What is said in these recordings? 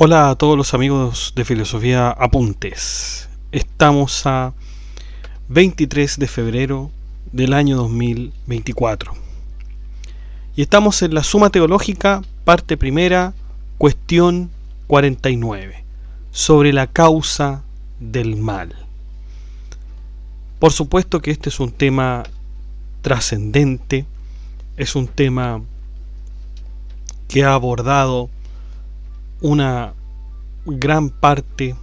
Hola a todos los amigos de Filosofía Apuntes. Estamos a 23 de febrero del año 2024. Y estamos en la Suma Teológica, parte primera, cuestión 49, sobre la causa del mal. Por supuesto que este es un tema trascendente, es un tema que ha abordado una gran parte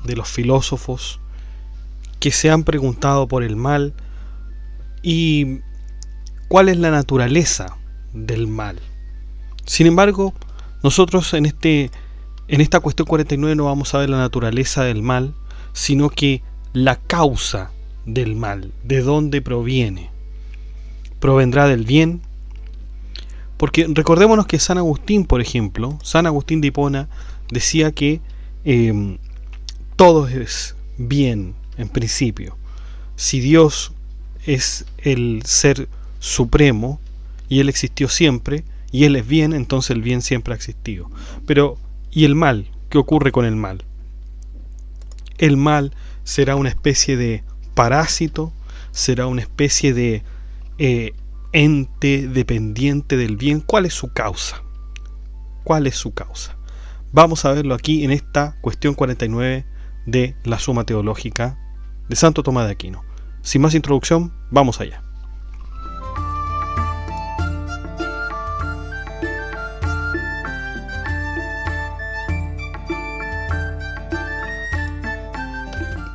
de los filósofos que se han preguntado por el mal y cuál es la naturaleza del mal. Sin embargo, nosotros en esta cuestión 49 no vamos a ver la naturaleza del mal, sino que la causa del mal, de dónde proviene. ¿Provendrá del bien? Porque recordémonos que San Agustín, por ejemplo, San Agustín de Hipona, decía que todo es bien en principio. Si Dios es el ser supremo y Él existió siempre y Él es bien, entonces el bien siempre ha existido. Pero, ¿y el mal? ¿Qué ocurre con el mal? El mal será una especie de parásito, será una especie de ente dependiente del bien. ¿Cuál es su causa? ¿Cuál es su causa? Vamos a verlo aquí en esta cuestión 49 de la Suma Teológica de Santo Tomás de Aquino. Sin más introducción, vamos allá.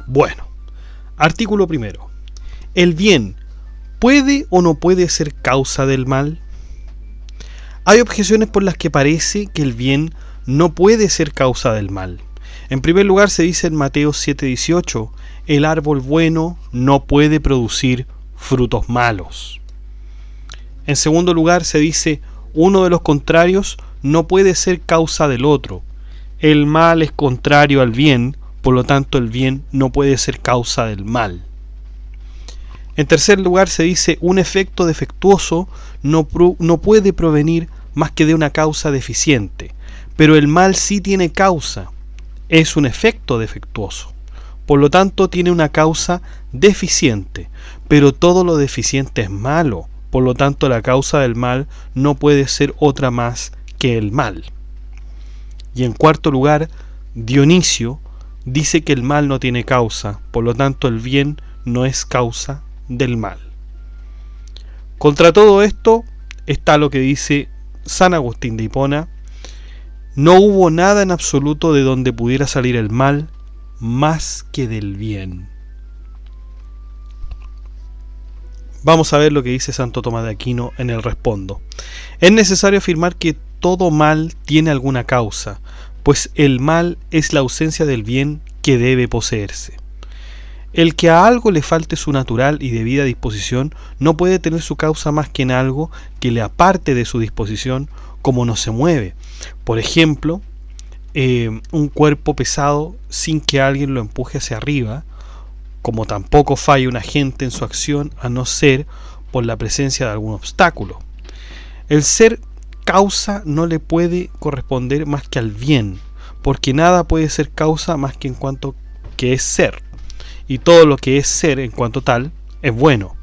Bueno, artículo primero. ¿El bien puede o no puede ser causa del mal? Hay objeciones por las que parece que el bien no puede ser causa del mal. En primer lugar se dice en Mateo 7:18, el árbol bueno no puede producir frutos malos. En segundo lugar se dice, uno de los contrarios no puede ser causa del otro. El mal es contrario al bien, por lo tanto el bien no puede ser causa del mal. En tercer lugar se dice, un efecto defectuoso no puede provenir más que de una causa deficiente, pero el mal sí tiene causa, es un efecto defectuoso, por lo tanto tiene una causa deficiente, pero todo lo deficiente es malo, por lo tanto la causa del mal no puede ser otra más que el mal. Y en cuarto lugar, Dionisio dice que el mal no tiene causa, por lo tanto el bien no es causa del mal. Contra todo esto está lo que dice San Agustín de Hipona: no hubo nada en absoluto de donde pudiera salir el mal más que del bien. Vamos a ver lo que dice Santo Tomás de Aquino en el Respondo. Es necesario afirmar que todo mal tiene alguna causa, pues el mal es la ausencia del bien que debe poseerse. El que a algo le falte su natural y debida disposición no puede tener su causa más que en algo que le aparte de su disposición, como no se mueve. Por ejemplo, un cuerpo pesado sin que alguien lo empuje hacia arriba, como tampoco falla un agente en su acción a no ser por la presencia de algún obstáculo. El ser causa no le puede corresponder más que al bien, porque nada puede ser causa más que en cuanto que es ser. Y todo lo que es ser en cuanto tal es bueno.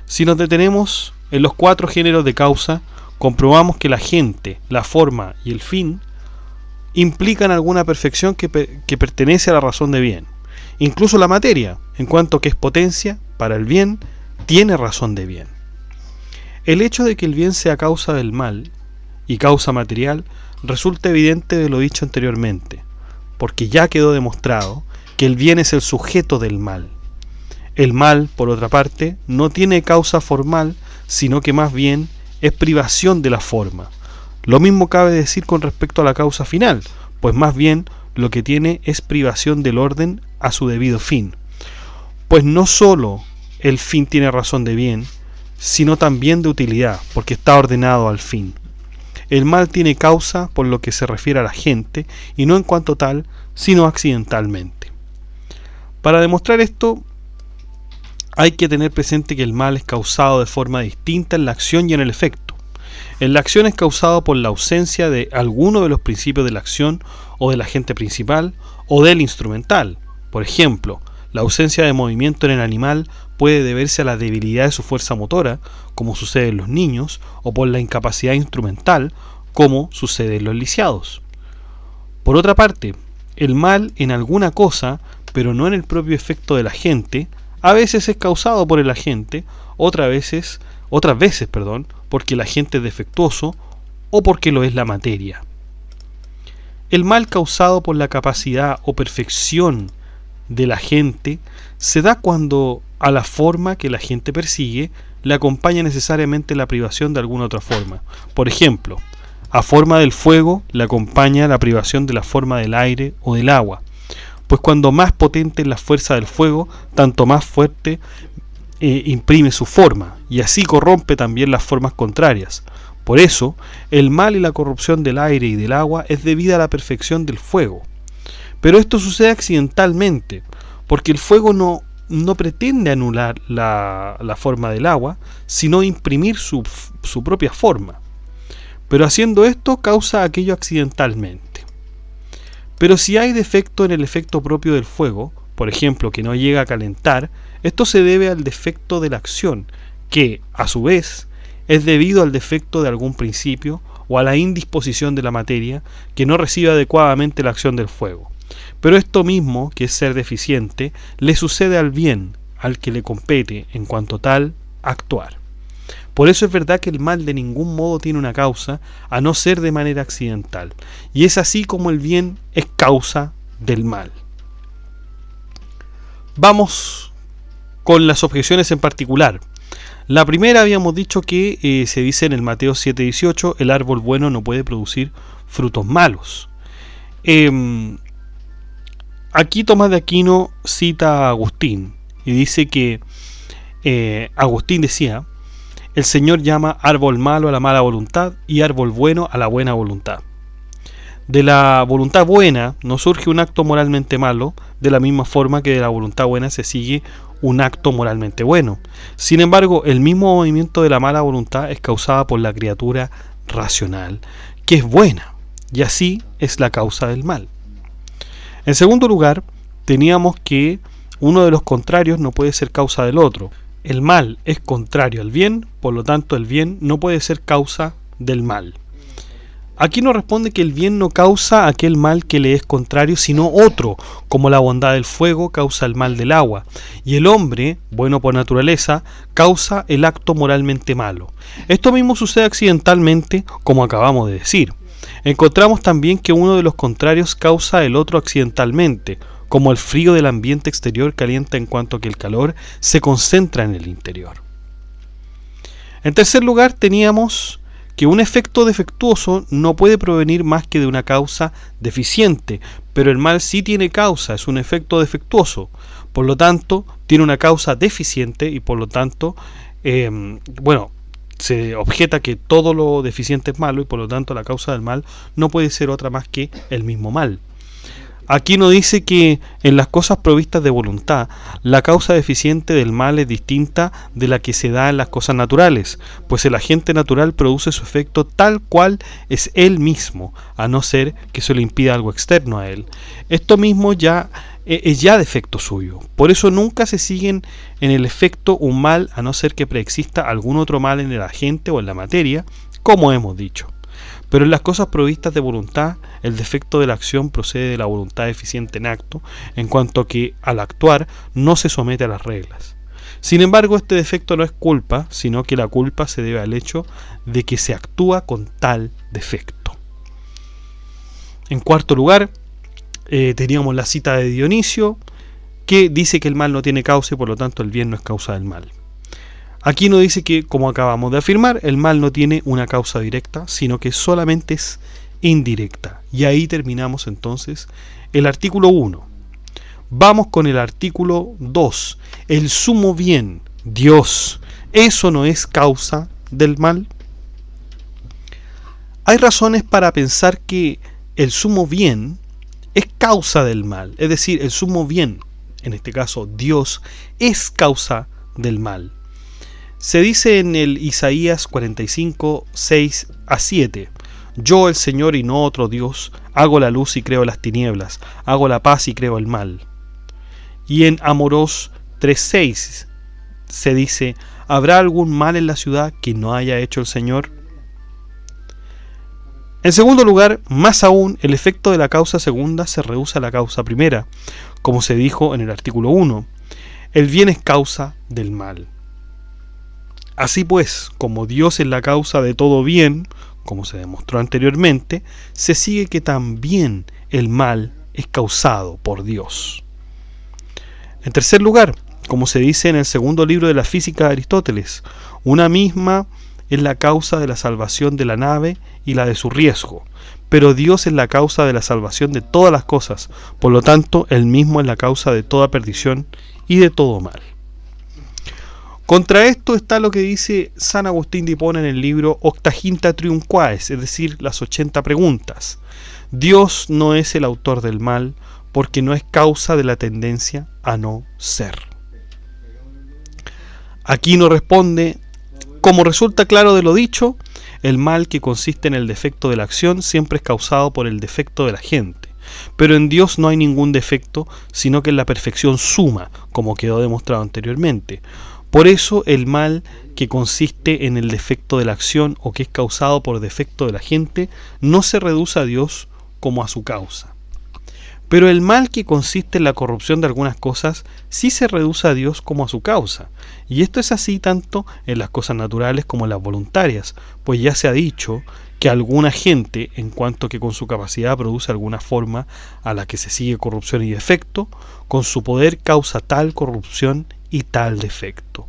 Si nos detenemos en los cuatro géneros de causa, comprobamos que la gente, la forma y el fin implican alguna perfección que pertenece a la razón de bien. Incluso la materia, en cuanto que es potencia para el bien, tiene razón de bien. El hecho de que el bien sea causa del mal y causa material resulta evidente de lo dicho anteriormente, porque ya quedó demostrado que el bien es el sujeto del mal. El mal, por otra parte, no tiene causa formal, sino que más bien es privación de la forma. Lo mismo cabe decir con respecto a la causa final, pues más bien lo que tiene es privación del orden a su debido fin. Pues no sólo el fin tiene razón de bien, sino también de utilidad, porque está ordenado al fin. El mal tiene causa por lo que se refiere a la gente, y no en cuanto tal, sino accidentalmente. Para demostrar esto, hay que tener presente que el mal es causado de forma distinta en la acción y en el efecto. En la acción es causado por la ausencia de alguno de los principios de la acción o del agente principal, o del instrumental. Por ejemplo, la ausencia de movimiento en el animal puede deberse a la debilidad de su fuerza motora, como sucede en los niños, o por la incapacidad instrumental, como sucede en los lisiados. Por otra parte, el mal en alguna cosa, pero no en el propio efecto del agente, a veces es causado por el agente, otras veces, porque el agente es defectuoso o porque lo es la materia. El mal causado por la capacidad o perfección del agente se da cuando a la forma que el agente persigue le acompaña necesariamente la privación de alguna otra forma. Por ejemplo, a forma del fuego le acompaña la privación de la forma del aire o del agua, pues cuando más potente es la fuerza del fuego, tanto más fuerte imprime su forma, y así corrompe también las formas contrarias. Por eso, el mal y la corrupción del aire y del agua es debida a la perfección del fuego. Pero esto sucede accidentalmente, porque el fuego no pretende anular la forma del agua, sino imprimir su propia forma. Pero haciendo esto causa aquello accidentalmente. Pero si hay defecto en el efecto propio del fuego, por ejemplo que no llega a calentar, esto se debe al defecto de la acción, que, a su vez, es debido al defecto de algún principio o a la indisposición de la materia que no recibe adecuadamente la acción del fuego. Pero esto mismo, que es ser deficiente, le sucede al bien, al que le compete, en cuanto tal, actuar. Por eso es verdad que el mal de ningún modo tiene una causa, a no ser de manera accidental, y es así como el bien es causa del mal. Vamos con las objeciones en particular. La primera habíamos dicho que se dice en el Mateo 7:18, el árbol bueno no puede producir frutos malos. Aquí Tomás de Aquino cita a Agustín y dice que Agustín decía: el Señor llama árbol malo a la mala voluntad y árbol bueno a la buena voluntad. De la voluntad buena no surge un acto moralmente malo, de la misma forma que de la voluntad buena se sigue un acto moralmente bueno. Sin embargo, el mismo movimiento de la mala voluntad es causada por la criatura racional, que es buena, y así es la causa del mal. En segundo lugar, teníamos que uno de los contrarios no puede ser causa del otro. El mal es contrario al bien, por lo tanto el bien no puede ser causa del mal. Aquí nos responde que el bien no causa aquel mal que le es contrario, sino otro, como la bondad del fuego causa el mal del agua, y el hombre, bueno por naturaleza, causa el acto moralmente malo. Esto mismo sucede accidentalmente, como acabamos de decir. Encontramos también que uno de los contrarios causa el otro accidentalmente, como el frío del ambiente exterior calienta en cuanto que el calor se concentra en el interior. En tercer lugar, teníamos que un efecto defectuoso no puede provenir más que de una causa deficiente, pero el mal sí tiene causa, es un efecto defectuoso, por lo tanto tiene una causa deficiente y por lo tanto, se objeta que todo lo deficiente es malo y por lo tanto la causa del mal no puede ser otra más que el mismo mal. Aquí nos dice que en las cosas provistas de voluntad, la causa deficiente del mal es distinta de la que se da en las cosas naturales, pues el agente natural produce su efecto tal cual es él mismo, a no ser que se le impida algo externo a él. Esto mismo es ya defecto suyo. Por eso nunca se siguen en el efecto un mal, a no ser que preexista algún otro mal en el agente o en la materia, como hemos dicho. Pero en las cosas provistas de voluntad, el defecto de la acción procede de la voluntad deficiente en acto, en cuanto que al actuar no se somete a las reglas. Sin embargo, este defecto no es culpa, sino que la culpa se debe al hecho de que se actúa con tal defecto. En cuarto lugar, teníamos la cita de Dionisio, que dice que el mal no tiene causa y por lo tanto el bien no es causa del mal. Aquí nos dice que, como acabamos de afirmar, el mal no tiene una causa directa, sino que solamente es indirecta. Y ahí terminamos entonces el artículo 1. Vamos con el artículo 2. El sumo bien, Dios, ¿eso no es causa del mal? Hay razones para pensar que el sumo bien es causa del mal. Es decir, el sumo bien, en este caso Dios, es causa del mal. Se dice en el Isaías 45, 6 a 7: Yo, el Señor y no otro Dios, hago la luz y creo las tinieblas, hago la paz y creo el mal. Y en Amorós 3:6 se dice: ¿habrá algún mal en la ciudad que no haya hecho el Señor? En segundo lugar, más aún, el efecto de la causa segunda se reduce a la causa primera, como se dijo en el artículo 1. El bien es causa del mal. Así pues, como Dios es la causa de todo bien, como se demostró anteriormente, se sigue que también el mal es causado por Dios. En tercer lugar, como se dice en el segundo libro de la física de Aristóteles, una misma es la causa de la salvación de la nave y la de su riesgo, pero Dios es la causa de la salvación de todas las cosas, por lo tanto, Él mismo es la causa de toda perdición y de todo mal. Contra esto está lo que dice San Agustín de Hipona en el libro Octaginta Triunquaes, es decir, las 80 preguntas. Dios no es el autor del mal, porque no es causa de la tendencia a no ser. Aquino responde: como resulta claro de lo dicho, el mal, que consiste en el defecto de la acción, siempre es causado por el defecto de la gente. Pero en Dios no hay ningún defecto, sino que en la perfección suma, como quedó demostrado anteriormente. Por eso el mal, que consiste en el defecto de la acción o que es causado por defecto de la gente, no se reduce a Dios como a su causa. Pero el mal, que consiste en la corrupción de algunas cosas, sí se reduce a Dios como a su causa. Y esto es así tanto en las cosas naturales como en las voluntarias, pues ya se ha dicho que alguna gente, en cuanto que con su capacidad produce alguna forma a la que se sigue corrupción y defecto, con su poder causa tal corrupción y tal defecto.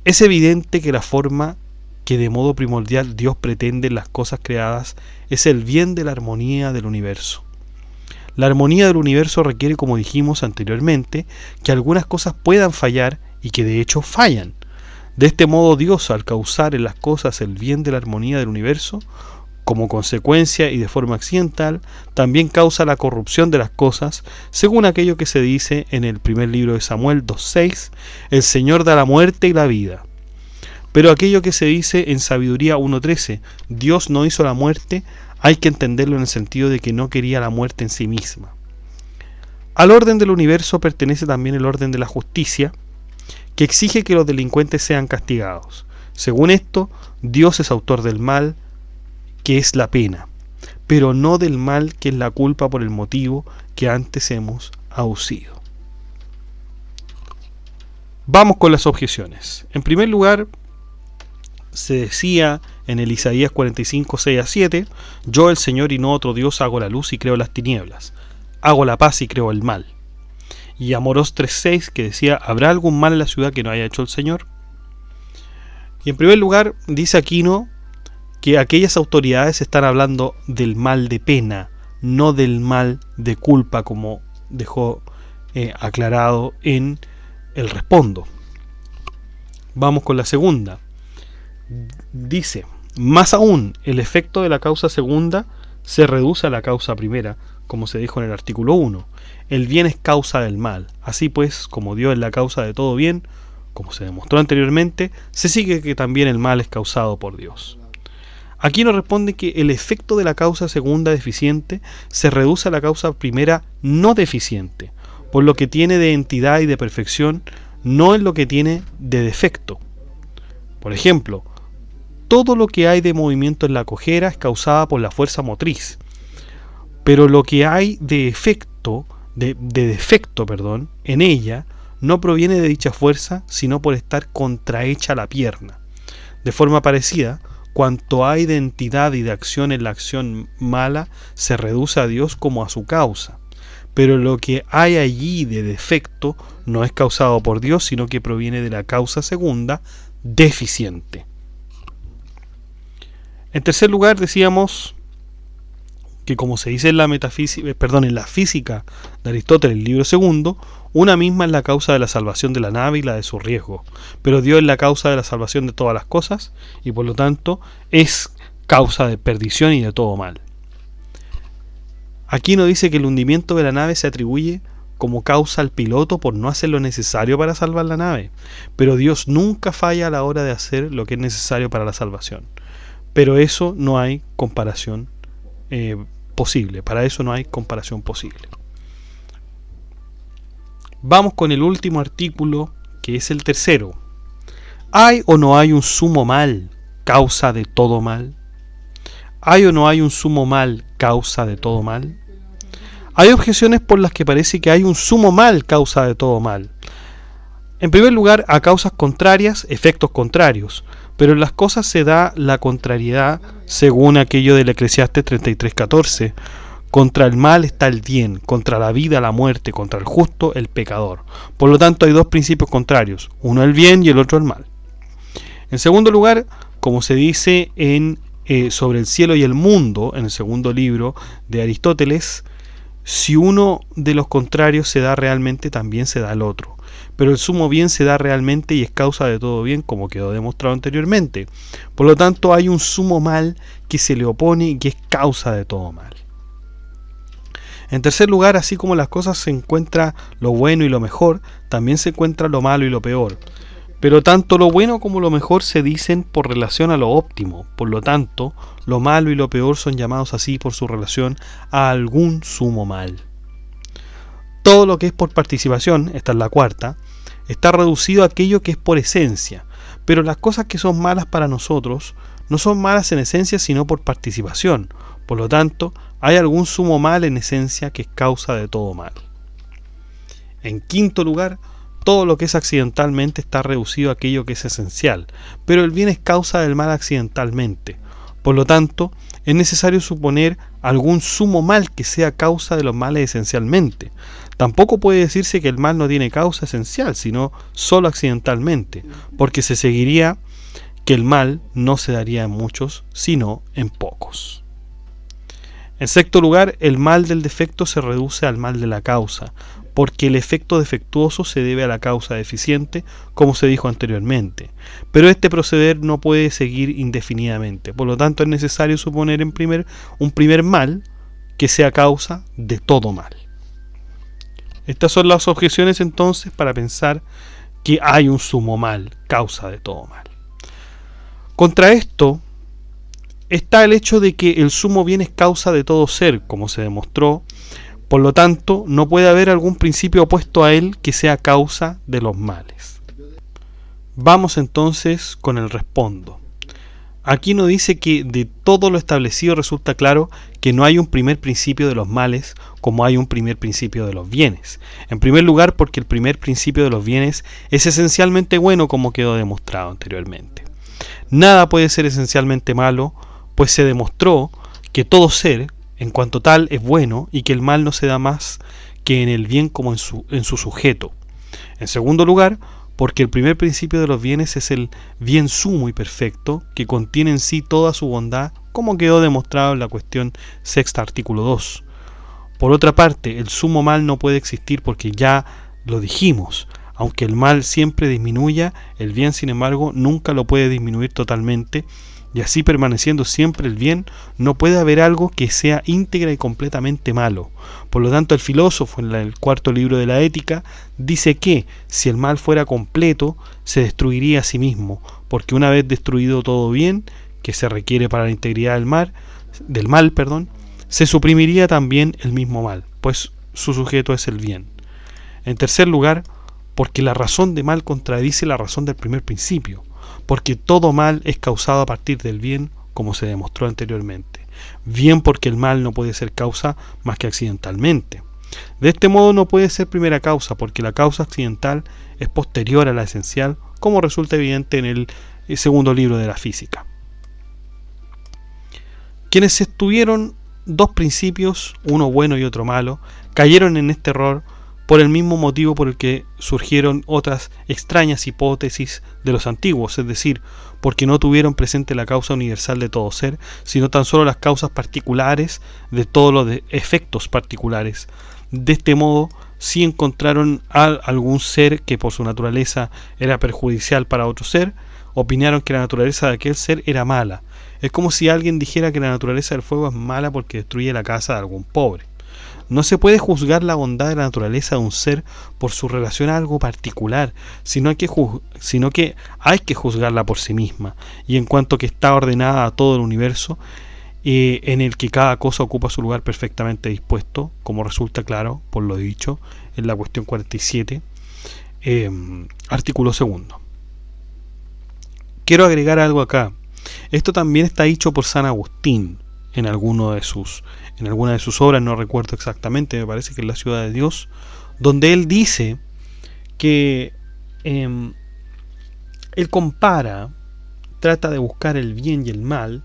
Es evidente que la forma que de modo primordial Dios pretende en las cosas creadas es el bien de la armonía del universo. La armonía del universo requiere, como dijimos anteriormente, que algunas cosas puedan fallar y que de hecho fallan. De este modo Dios, al causar en las cosas el bien de la armonía del universo, como consecuencia y de forma accidental, también causa la corrupción de las cosas, según aquello que se dice en el primer libro de Samuel 2:6, el Señor da la muerte y la vida. Pero aquello que se dice en Sabiduría 1:13, Dios no hizo la muerte, hay que entenderlo en el sentido de que no quería la muerte en sí misma. Al orden del universo pertenece también el orden de la justicia, que exige que los delincuentes sean castigados. Según esto, Dios es autor del mal, que es la pena, pero no del mal, que es la culpa por el motivo que antes hemos aducido. Vamos con las objeciones. En primer lugar, se decía en el Isaías 45:6-7, yo, el Señor y no otro Dios, hago la luz y creo las tinieblas, hago la paz y creo el mal. Y Amorós 3:6, que decía, ¿habrá algún mal en la ciudad que no haya hecho el Señor? Y en primer lugar, dice Aquino que aquellas autoridades están hablando del mal de pena, no del mal de culpa, como dejó aclarado en el Respondo. Vamos con la segunda. Dice, más aún, el efecto de la causa segunda se reduce a la causa primera, como se dijo en el artículo 1. El bien es causa del mal. Así pues, como Dios es la causa de todo bien, como se demostró anteriormente, se sigue que también el mal es causado por Dios. Aquí nos responde que el efecto de la causa segunda deficiente se reduce a la causa primera no deficiente, por lo que tiene de entidad y de perfección, no en lo que tiene de defecto. Por ejemplo, todo lo que hay de movimiento en la cojera es causada por la fuerza motriz, pero lo que hay de defecto en ella no proviene de dicha fuerza, sino por estar contrahecha la pierna. De forma parecida, cuanto hay de entidad y de acción en la acción mala se reduce a Dios como a su causa, pero lo que hay allí de defecto no es causado por Dios, sino que proviene de la causa segunda deficiente. En tercer lugar, decíamos que, como se dice en la física de Aristóteles, el libro segundo, una misma es la causa de la salvación de la nave y la de su riesgo, pero Dios es la causa de la salvación de todas las cosas y por lo tanto es causa de perdición y de todo mal. Aquí nos dice que el hundimiento de la nave se atribuye como causa al piloto por no hacer lo necesario para salvar la nave, pero Dios nunca falla a la hora de hacer lo que es necesario para la salvación. pero eso no hay comparación posible. Para eso no hay comparación posible. Vamos con el último artículo, que es el tercero. ¿Hay o no hay un sumo mal, causa de todo mal? ¿Hay o no hay un sumo mal, causa de todo mal? Hay objeciones por las que parece que hay un sumo mal, causa de todo mal. En primer lugar, a causas contrarias, efectos contrarios, pero en las cosas se da la contrariedad, según aquello del Eclesiastés 33:14. Contra el mal está el bien, contra la vida la muerte, contra el justo el pecador. Por lo tanto, hay dos principios contrarios, uno el bien y el otro el mal. En segundo lugar, como se dice en sobre el cielo y el mundo, en el segundo libro de Aristóteles, si uno de los contrarios se da realmente, también se da el otro. Pero el sumo bien se da realmente y es causa de todo bien, como quedó demostrado anteriormente. Por lo tanto, hay un sumo mal que se le opone y que es causa de todo mal. En tercer lugar, así como las cosas se encuentra lo bueno y lo mejor, también se encuentra lo malo y lo peor. Pero tanto lo bueno como lo mejor se dicen por relación a lo óptimo. Por lo tanto, lo malo y lo peor son llamados así por su relación a algún sumo mal. Todo lo que es por participación, esta es la cuarta, está reducido a aquello que es por esencia. Pero las cosas que son malas para nosotros no son malas en esencia sino por participación. Por lo tanto, hay algún sumo mal en esencia que es causa de todo mal. En quinto lugar, todo lo que es accidentalmente está reducido a aquello que es esencial, pero el bien es causa del mal accidentalmente. Por lo tanto, es necesario suponer algún sumo mal que sea causa de los males esencialmente. Tampoco puede decirse que el mal no tiene causa esencial, sino solo accidentalmente, porque se seguiría que el mal no se daría en muchos, sino en pocos. En sexto lugar, el mal del defecto se reduce al mal de la causa, porque el efecto defectuoso se debe a la causa deficiente, como se dijo anteriormente. Pero este proceder no puede seguir indefinidamente, por lo tanto es necesario suponer un primer mal que sea causa de todo mal. Estas son las objeciones entonces para pensar que hay un sumo mal, causa de todo mal. Contra esto está el hecho de que el sumo bien es causa de todo ser, como se demostró. Por lo tanto, no puede haber algún principio opuesto a él que sea causa de los males. Vamos entonces con el respondo. Aquí nos dice que de todo lo establecido resulta claro que no hay un primer principio de los males como hay un primer principio de los bienes. En primer lugar, porque el primer principio de los bienes es esencialmente bueno, como quedó demostrado anteriormente. Nada puede ser esencialmente malo, pues se demostró que todo ser, en cuanto tal, es bueno y que el mal no se da más que en el bien como en su sujeto. En segundo lugar, porque el primer principio de los bienes es el bien sumo y perfecto, que contiene en sí toda su bondad, como quedó demostrado en la cuestión sexta, artículo 2. Por otra parte, el sumo mal no puede existir porque ya lo dijimos. Aunque el mal siempre disminuya, el bien, sin embargo, nunca lo puede disminuir totalmente, y así permaneciendo siempre el bien, no puede haber algo que sea íntegra y completamente malo. Por lo tanto, el filósofo, en el cuarto libro de la Ética, dice que, si el mal fuera completo, se destruiría a sí mismo, porque una vez destruido todo bien, que se requiere para la integridad del mal, se suprimiría también el mismo mal, pues su sujeto es el bien. En tercer lugar, porque la razón de mal contradice la razón del primer principio, porque todo mal es causado a partir del bien, como se demostró anteriormente. Bien porque el mal no puede ser causa más que accidentalmente. De este modo no puede ser primera causa, porque la causa accidental es posterior a la esencial, como resulta evidente en el segundo libro de la física. Quienes estuvieron dos principios, uno bueno y otro malo, cayeron en este error por el mismo motivo por el que surgieron otras extrañas hipótesis de los antiguos, es decir, porque no tuvieron presente la causa universal de todo ser, sino tan solo las causas particulares de todos los efectos particulares. De este modo, si encontraron a algún ser que por su naturaleza era perjudicial para otro ser, opinaron que la naturaleza de aquel ser era mala. Es como si alguien dijera que la naturaleza del fuego es mala porque destruye la casa de algún pobre. No se puede juzgar la bondad de la naturaleza de un ser por su relación a algo particular, sino que hay que juzgarla por sí misma, y en cuanto que está ordenada a todo el universo, en el que cada cosa ocupa su lugar perfectamente dispuesto, como resulta claro por lo dicho en la cuestión 47, artículo segundo. Quiero agregar algo acá. Esto también está dicho por San Agustín en alguna de sus obras, no recuerdo exactamente, me parece que es La Ciudad de Dios, donde él dice que él compara, trata de buscar el bien y el mal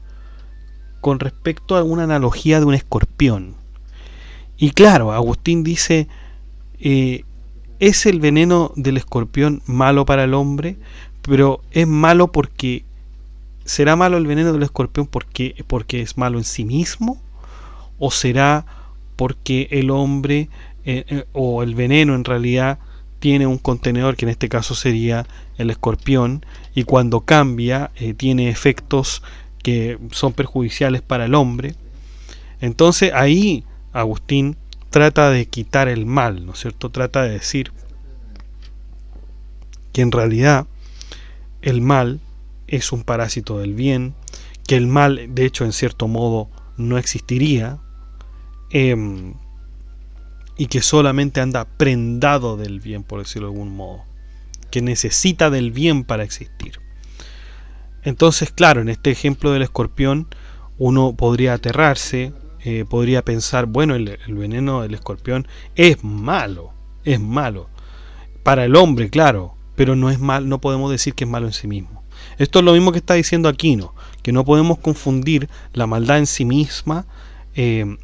con respecto a una analogía de un escorpión. Y claro, Agustín dice, es el veneno del escorpión malo para el hombre, pero es malo porque ¿será malo el veneno del escorpión porque es malo en sí mismo? ¿O será porque el hombre o el veneno en realidad tiene un contenedor, que en este caso sería el escorpión, y cuando cambia tiene efectos que son perjudiciales para el hombre? Entonces ahí Agustín trata de quitar el mal, ¿no es cierto? Trata de decir que en realidad el mal es un parásito del bien, que el mal de hecho en cierto modo no existiría, y que solamente anda prendado del bien, por decirlo de algún modo, que necesita del bien para existir. Entonces, claro, en este ejemplo del escorpión uno podría aterrarse, podría pensar, bueno, el veneno del escorpión es malo para el hombre, claro, pero no es mal, no podemos decir que es malo en sí mismo. Esto es lo mismo que está diciendo Aquino, que no podemos confundir la maldad en sí misma,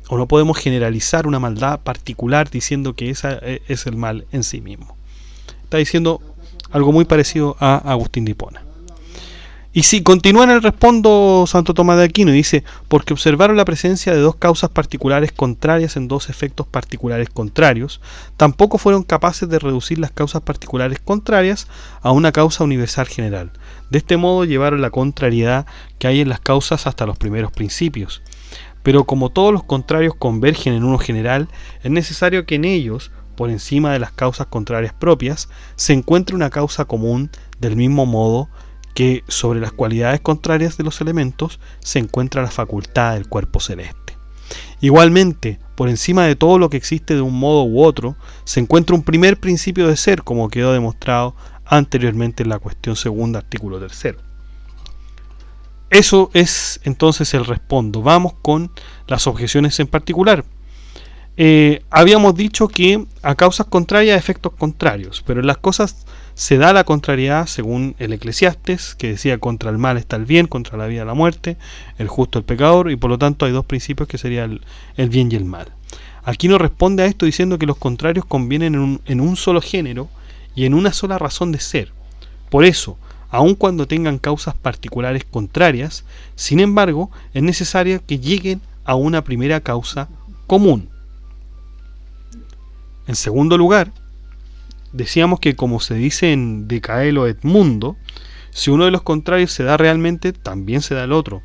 o no podemos generalizar una maldad particular diciendo que esa es el mal en sí mismo. Está diciendo algo muy parecido a Agustín de Hipona. Y si continúa en el respondo Santo Tomás de Aquino, dice, porque observaron la presencia de dos causas particulares contrarias en dos efectos particulares contrarios, tampoco fueron capaces de reducir las causas particulares contrarias a una causa universal general. De este modo llevaron la contrariedad que hay en las causas hasta los primeros principios. Pero como todos los contrarios convergen en uno general, es necesario que en ellos, por encima de las causas contrarias propias, se encuentre una causa común, del mismo modo que sobre las cualidades contrarias de los elementos se encuentra la facultad del cuerpo celeste. Igualmente, por encima de todo lo que existe de un modo u otro, se encuentra un primer principio de ser, como quedó demostrado anteriormente en la cuestión segunda, artículo tercero. Eso es entonces el respondo. Vamos con las objeciones en particular. Habíamos dicho que a causas contrarias, efectos contrarios, pero en las cosas se da la contrariedad según el Eclesiastes, que decía contra el mal está el bien, contra la vida la muerte, el justo el pecador, y por lo tanto hay dos principios que serían el bien y el mal. Aquino responde a esto diciendo que los contrarios convienen en un solo género y en una sola razón de ser. Por eso, aun cuando tengan causas particulares contrarias, sin embargo, es necesario que lleguen a una primera causa común. En segundo lugar, decíamos que, como se dice en De Caelo et Mundo, si uno de los contrarios se da realmente, también se da el otro.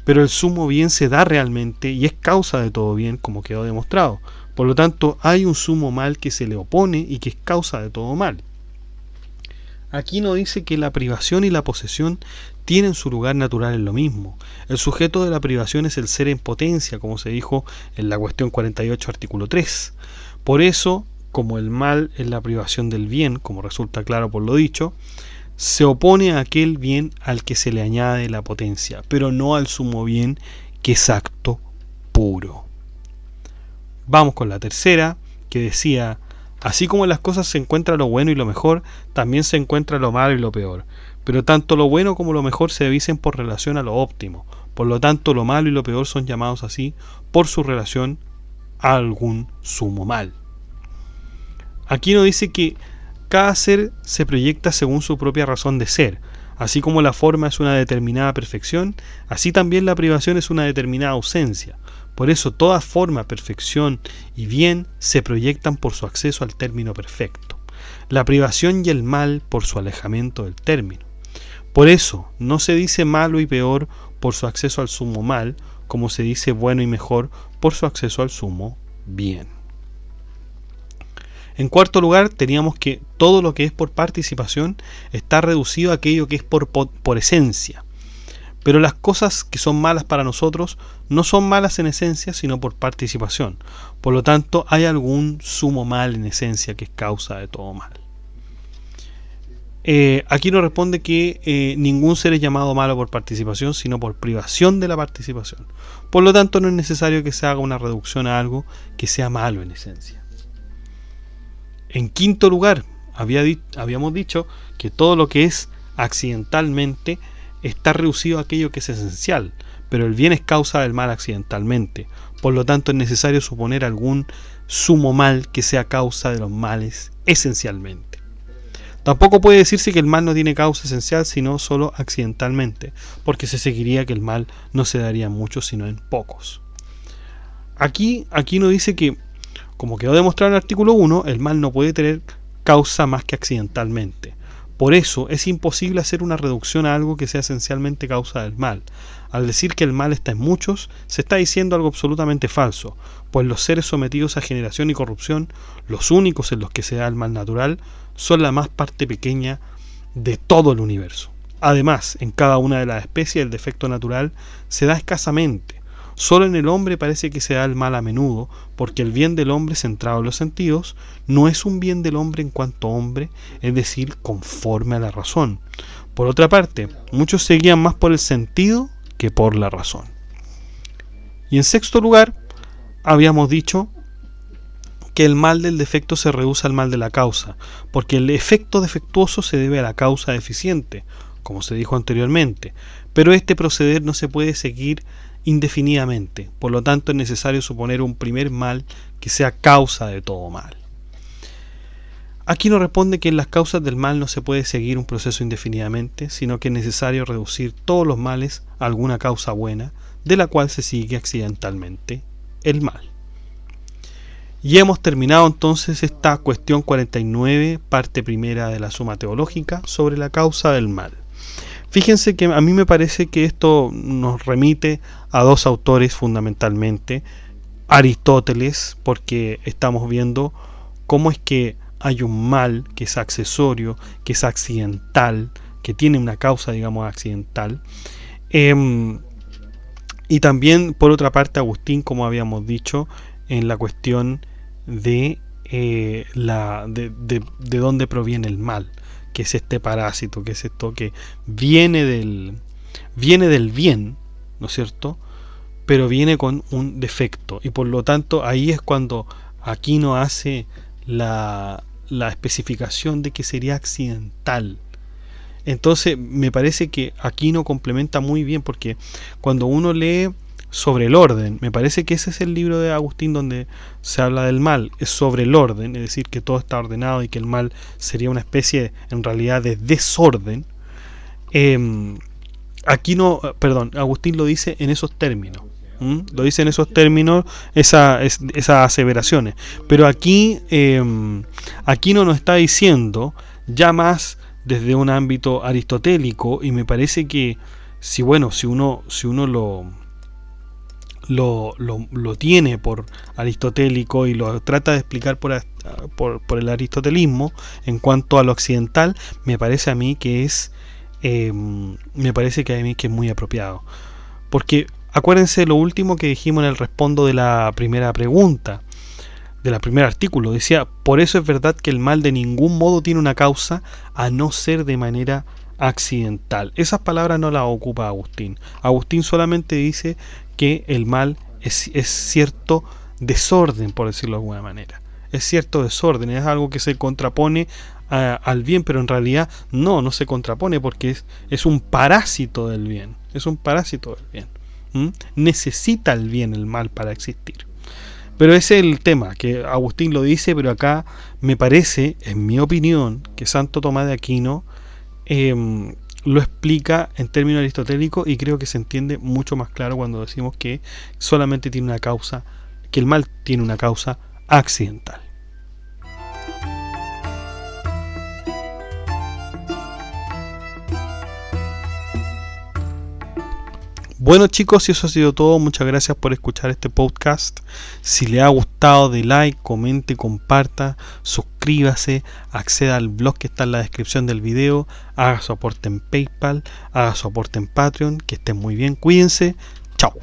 Pero el sumo bien se da realmente y es causa de todo bien, como quedó demostrado. Por lo tanto, hay un sumo mal que se le opone y que es causa de todo mal. Aquino dice que la privación y la posesión tienen su lugar natural en lo mismo. El sujeto de la privación es el ser en potencia, como se dijo en la cuestión 48, artículo 3. Por eso, como el mal es la privación del bien, como resulta claro por lo dicho, se opone a aquel bien al que se le añade la potencia, pero no al sumo bien, que es acto puro. Vamos con la tercera, que decía: así como en las cosas se encuentra lo bueno y lo mejor, también se encuentra lo malo y lo peor. Pero tanto lo bueno como lo mejor se dicen por relación a lo óptimo. Por lo tanto, lo malo y lo peor son llamados así por su relación a algún sumo mal. Aquino dice que cada ser se proyecta según su propia razón de ser. Así como la forma es una determinada perfección, así también la privación es una determinada ausencia. Por eso toda forma, perfección y bien se proyectan por su acceso al término perfecto. La privación y el mal por su alejamiento del término. Por eso no se dice malo y peor por su acceso al sumo mal, como se dice bueno y mejor por su acceso al sumo bien. En cuarto lugar, teníamos que todo lo que es por participación está reducido a aquello que es por esencia. Pero las cosas que son malas para nosotros no son malas en esencia, sino por participación. Por lo tanto, hay algún sumo mal en esencia que es causa de todo mal. Aquí nos responde que ningún ser es llamado malo por participación, sino por privación de la participación. Por lo tanto, no es necesario que se haga una reducción a algo que sea malo en esencia. En quinto lugar, habíamos dicho que todo lo que es accidentalmente está reducido a aquello que es esencial, pero el bien es causa del mal accidentalmente. Por lo tanto, es necesario suponer algún sumo mal que sea causa de los males esencialmente. Tampoco puede decirse que el mal no tiene causa esencial, sino solo accidentalmente, porque se seguiría que el mal no se daría en muchos, sino en pocos. Aquí nos dice que, como quedó demostrado en el artículo 1, el mal no puede tener causa más que accidentalmente. Por eso es imposible hacer una reducción a algo que sea esencialmente causa del mal. Al decir que el mal está en muchos, se está diciendo algo absolutamente falso, pues los seres sometidos a generación y corrupción, los únicos en los que se da el mal natural, son la más parte pequeña de todo el universo. Además, en cada una de las especies el defecto natural se da escasamente. Solo en el hombre parece que se da el mal a menudo, porque el bien del hombre centrado en los sentidos no es un bien del hombre en cuanto hombre, es decir, conforme a la razón. Por otra parte, muchos se guían más por el sentido que por la razón. Y en sexto lugar, habíamos dicho que el mal del defecto se reduce al mal de la causa, porque el efecto defectuoso se debe a la causa deficiente, como se dijo anteriormente, pero este proceder no se puede seguir indefinidamente, por lo tanto es necesario suponer un primer mal que sea causa de todo mal. Aquí nos responde que en las causas del mal no se puede seguir un proceso indefinidamente, sino que es necesario reducir todos los males a alguna causa buena, de la cual se sigue accidentalmente el mal. Y hemos terminado entonces esta cuestión 49, parte primera de la Suma Teológica, sobre la causa del mal. Fíjense que a mí me parece que esto nos remite a dos autores fundamentalmente, Aristóteles, porque estamos viendo cómo es que hay un mal que es accesorio, que es accidental, que tiene una causa, digamos, accidental. Y también, por otra parte, Agustín, como habíamos dicho, en la cuestión de dónde proviene el mal, que es este parásito, que es esto que viene del bien, ¿no es cierto? Pero viene con un defecto, y por lo tanto ahí es cuando Aquino hace la especificación de que sería accidental. Entonces me parece que Aquino complementa muy bien, porque cuando uno lee sobre el orden, me parece que ese es el libro de Agustín donde se habla del mal, es sobre el orden, es decir, que todo está ordenado y que el mal sería una especie en realidad de desorden. Agustín lo dice en esos términos. Lo dice en esos términos, esas aseveraciones. Pero aquí no nos está diciendo ya más desde un ámbito aristotélico, y me parece que si uno lo tiene por aristotélico y lo trata de explicar por el aristotelismo en cuanto a lo occidental, me parece a mí que es muy apropiado, porque acuérdense lo último que dijimos en el respondo de la primera pregunta, del primer artículo. Decía: por eso es verdad que el mal de ningún modo tiene una causa, a no ser de manera accidental. Esas palabras no las ocupa Agustín. Agustín solamente dice que el mal es cierto desorden, por decirlo de alguna manera. Es cierto desorden, es algo que se contrapone al bien, pero en realidad no se contrapone, porque es un parásito del bien. Es un parásito del bien. Necesita el bien el mal para existir. Pero ese es el tema, que Agustín lo dice, pero acá me parece, en mi opinión, que Santo Tomás de Aquino lo explica en términos aristotélicos, y creo que se entiende mucho más claro cuando decimos que solamente tiene una causa, que el mal tiene una causa accidental. Bueno chicos, y eso ha sido todo. Muchas gracias por escuchar este podcast. Si le ha gustado, de like, comente, comparta, suscríbase, acceda al blog que está en la descripción del video, haga su aporte en PayPal, haga su aporte en Patreon. Que estén muy bien, cuídense. Chao.